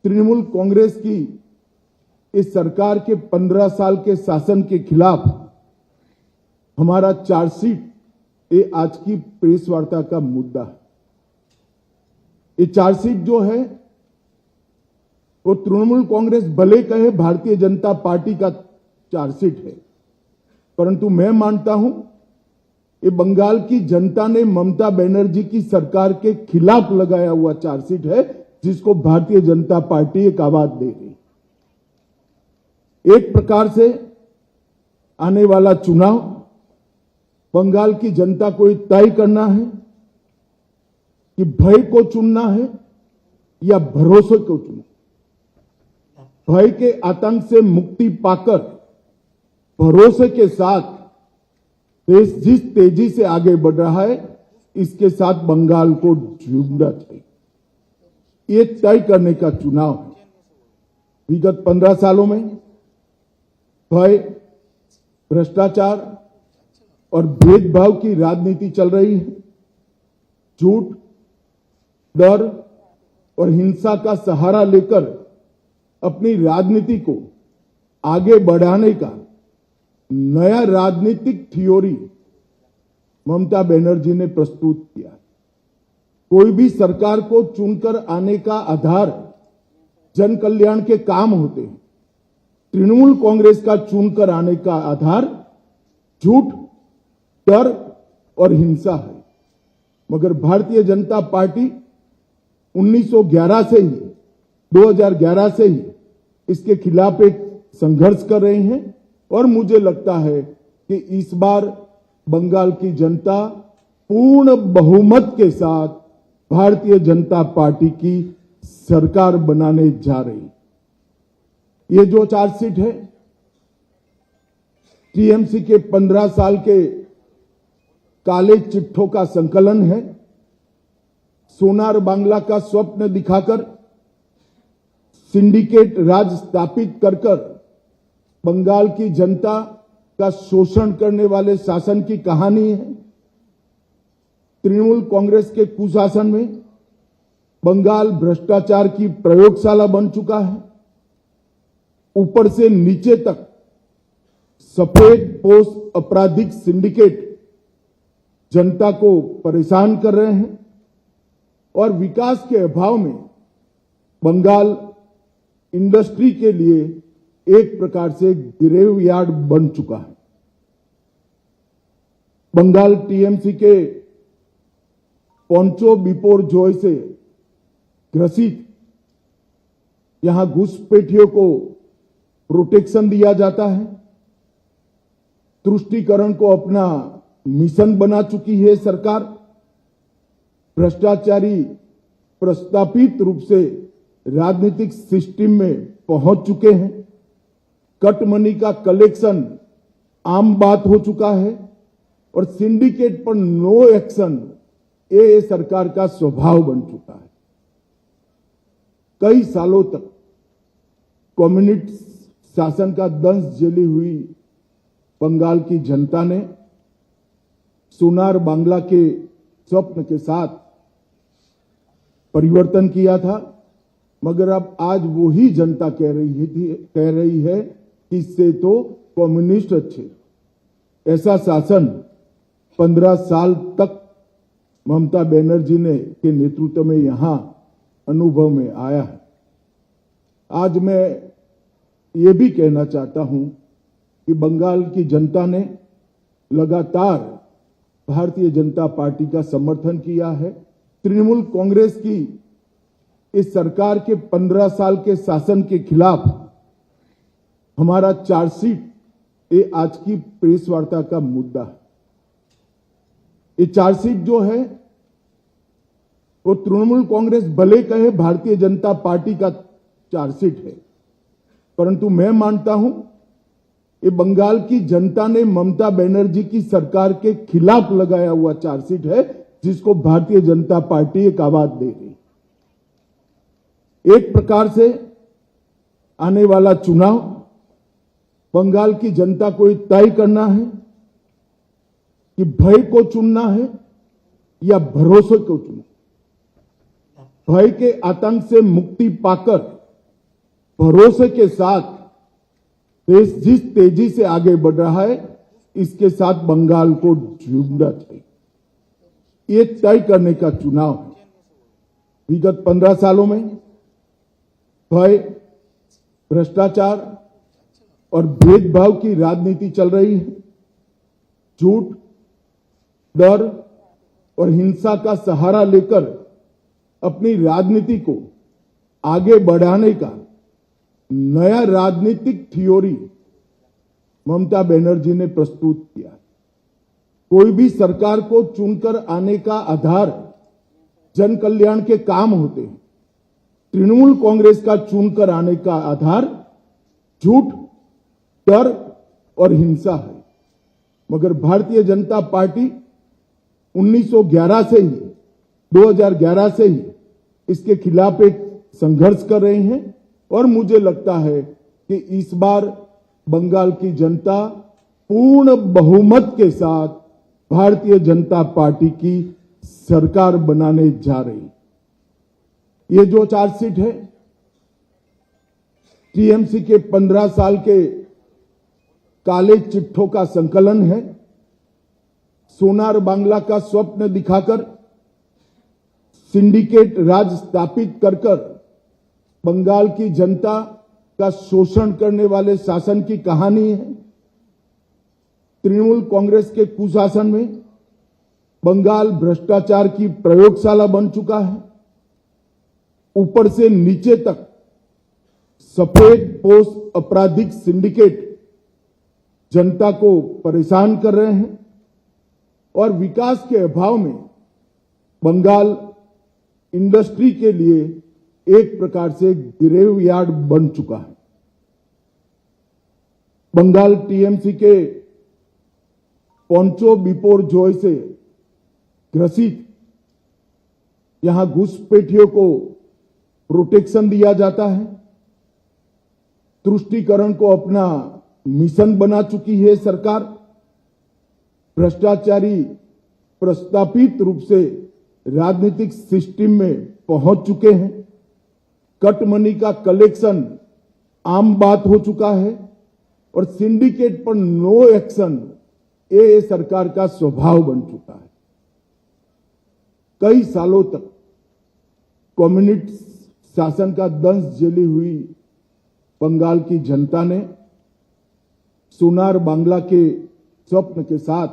तृणमूल कांग्रेस की इस सरकार के 15 साल के शासन के खिलाफ हमारा चार्जशीट ये आज की प्रेस वार्ता का मुद्दा है। ये चार्जशीट जो है वो तृणमूल कांग्रेस भले कहे भारतीय जनता पार्टी का चार्जशीट है, परंतु मैं मानता हूं ये बंगाल की जनता ने ममता बनर्जी की सरकार के खिलाफ लगाया हुआ चार्जशीट है, जिसको भारतीय जनता पार्टी एक आवाज दे रही। एक प्रकार से आने वाला चुनाव बंगाल की जनता को तय करना है कि भय को चुनना है या भरोसे को चुनना। भय के आतंक से मुक्ति पाकर भरोसे के साथ देश जिस तेजी से आगे बढ़ रहा है, इसके साथ बंगाल को जुड़ना चाहिए। ये तय करने का चुनाव है। विगत 15 सालों में भय, भ्रष्टाचार और भेदभाव की राजनीति चल रही है। झूठ, डर और हिंसा का सहारा लेकर अपनी राजनीति को आगे बढ़ाने का नया राजनीतिक थ्योरी ममता बनर्जी ने प्रस्तुत किया। कोई भी सरकार को चुनकर आने का आधार जन कल्याण के काम होते हैं। तृणमूल कांग्रेस का चुनकर आने का आधार झूठ, डर और हिंसा है। मगर भारतीय जनता पार्टी 2011 से ही इसके खिलाफ एक संघर्ष कर रहे हैं और मुझे लगता है कि इस बार बंगाल की जनता पूर्ण बहुमत के साथ भारतीय जनता पार्टी की सरकार बनाने जा रही। ये जो चार्जशीट है टीएमसी के 15 साल के काले चिट्ठों का संकलन है। सोनार बांग्ला का स्वप्न दिखाकर सिंडिकेट राज स्थापित कर बंगाल की जनता का शोषण करने वाले शासन की कहानी है। तृणमूल कांग्रेस के कुशासन में बंगाल भ्रष्टाचार की प्रयोगशाला बन चुका है। ऊपर से नीचे तक सफेद पोष आपराधिक सिंडिकेट जनता को परेशान कर रहे हैं और विकास के अभाव में बंगाल इंडस्ट्री के लिए एक प्रकार से ग्रेवयार्ड बन चुका है। बंगाल टीएमसी के पोंचो बिपोर जॉय से ग्रसित यहां घुसपैठियों को प्रोटेक्शन दिया जाता है। तुष्टीकरण को अपना मिशन बना चुकी है सरकार। भ्रष्टाचारी प्रस्तापित रूप से राजनीतिक सिस्टम में पहुंच चुके हैं। कट मनी का कलेक्शन आम बात हो चुका है और सिंडिकेट पर नो एक्शन ये सरकार का स्वभाव बन चुका है। कई सालों तक कम्युनिस्ट शासन का दंश झेली हुई बंगाल की जनता ने सोनार बांग्ला के स्वप्न के साथ परिवर्तन किया था, मगर अब आज वही जनता कह रही है कि इससे तो कम्युनिस्ट अच्छे। ऐसा शासन 15 साल तक ममता बनर्जी ने के नेतृत्व में यहां अनुभव में आया है। आज मैं ये भी कहना चाहता हूं कि बंगाल की जनता ने लगातार भारतीय जनता पार्टी का समर्थन किया है। तृणमूल कांग्रेस की इस सरकार के 15 साल के शासन के खिलाफ हमारा चार्जशीट ये आज की प्रेस वार्ता का मुद्दा है। ये चार्जशीट जो है वो तृणमूल कांग्रेस भले कहे भारतीय जनता पार्टी का चार्जशीट है, परंतु मैं मानता हूं ये बंगाल की जनता ने ममता बनर्जी की सरकार के खिलाफ लगाया हुआ चार्जशीट है, जिसको भारतीय जनता पार्टी एक आवाज दे रही। एक प्रकार से आने वाला चुनाव बंगाल की जनता को तय करना है कि भय को चुनना है या भरोसे को चुनना। भय के आतंक से मुक्ति पाकर भरोसे के साथ देश जिस तेजी से आगे बढ़ रहा है, इसके साथ बंगाल को जुड़ना चाहिए। ये तय करने का चुनाव है। विगत 15 सालों में भय, भ्रष्टाचार और भेदभाव की राजनीति चल रही है। झूठ, डर और हिंसा का सहारा लेकर अपनी राजनीति को आगे बढ़ाने का नया राजनीतिक थ्योरी ममता बनर्जी ने प्रस्तुत किया। कोई भी सरकार को चुनकर आने का आधार जन कल्याण के काम होते हैं। तृणमूल कांग्रेस का चुनकर आने का आधार झूठ, डर और हिंसा है। मगर भारतीय जनता पार्टी 2011 से ही इसके खिलाफ एक संघर्ष कर रहे हैं और मुझे लगता है कि इस बार बंगाल की जनता पूर्ण बहुमत के साथ भारतीय जनता पार्टी की सरकार बनाने जा रही। ये जो चार्जशीट है, टीएमसी के 15 साल के काले चिट्ठों का संकलन है। सोनार बांग्ला का स्वप्न दिखाकर सिंडिकेट राज स्थापित कर बंगाल की जनता का शोषण करने वाले शासन की कहानी है। तृणमूल कांग्रेस के कुशासन में बंगाल भ्रष्टाचार की प्रयोगशाला बन चुका है। ऊपर से नीचे तक सफेद पोष आपराधिक सिंडिकेट जनता को परेशान कर रहे हैं और विकास के अभाव में बंगाल इंडस्ट्री के लिए एक प्रकार से ग्रेवयार्ड बन चुका है। बंगाल टीएमसी के पोंचो बिपोर जॉय से ग्रसित यहां घुसपैठियों को प्रोटेक्शन दिया जाता है। तुष्टीकरण को अपना मिशन बना चुकी है सरकार। भ्रष्टाचारी प्रस्तापित रूप से राजनीतिक सिस्टम में पहुंच चुके हैं। कट मनी का कलेक्शन आम बात हो चुका है और सिंडिकेट पर नो एक्शन ये सरकार का स्वभाव बन चुका है। कई सालों तक कम्युनिस्ट शासन का दंश झेली हुई बंगाल की जनता ने सोनार बांग्ला के स्वप्न के साथ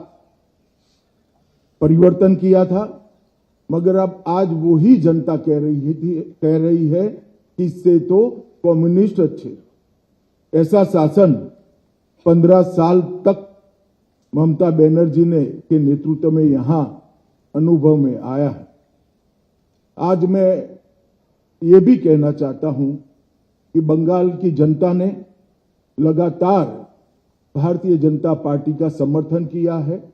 परिवर्तन किया था। मगर अब आज वही जनता कह रही है कि इससे तो कम्युनिस्ट अच्छे। ऐसा शासन 15 साल तक ममता बनर्जी ने के नेतृत्व में यहां अनुभव में आया है। आज मैं ये भी कहना चाहता हूं कि बंगाल की जनता ने लगातार भारतीय जनता पार्टी का समर्थन किया है।